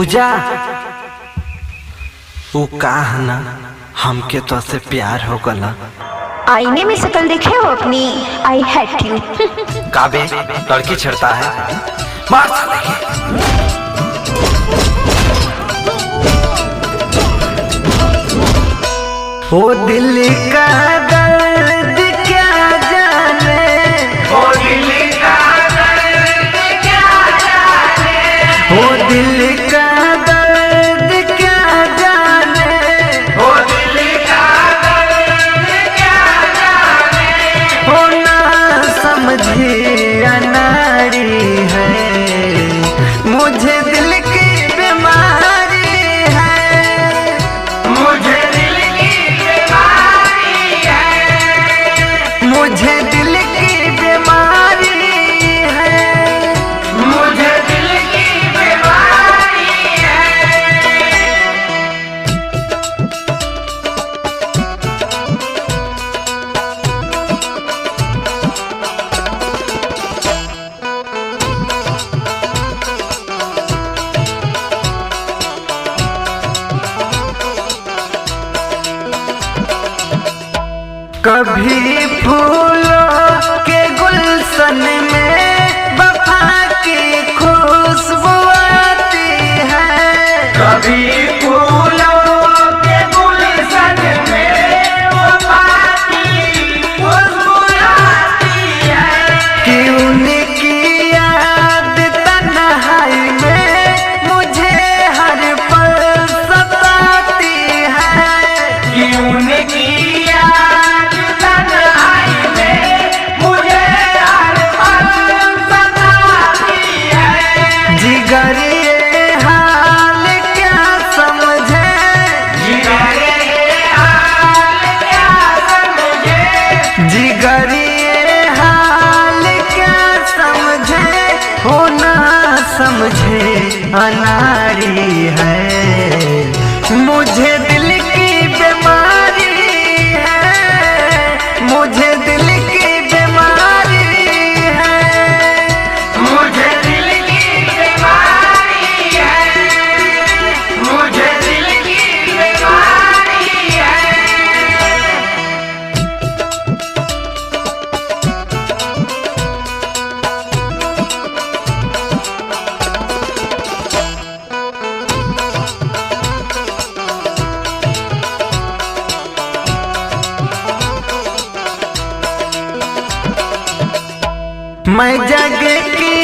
पूजा वो कहा ना हमके तो से प्यार हो गला। आईने में शक्ल देखे हो अपनी? I hate you. काबे लड़की छड़ता है, मार साले के। ओ दिल का दर्द क्या जाने, ओ दिल का दर्द क्या जाने, ओ दिल का दर्द क्या जाने, ओ दिल का दर्द क्या जाने। ओ ना समझी अनाड़ी है, मुझे दिल की बीमारी है, मुझे दिल की बीमारी है, मुझे दिल की बीमारी है, मुझे दिल की बीमारी है। कभी फूलों के गुलशन में वफा की खुशबू आती है, कभी फूलों के गुलशन में वफा की खुशबू आती है। कि उनकी याद तन्हाई में मुझे हर पल सताती है, कि उनकी जिगर ये हाल क्या समझे, जिगर ये हाल क्या समझे, जिगर ये हाल क्या समझे। हो ना समझे अनाड़ी है, मुझे दिल की बीमारी है, मुझे दिल की बीमारी है, मुझे दिल की बीमारी है, मुझे दिल की बीमारी है। मैं जग की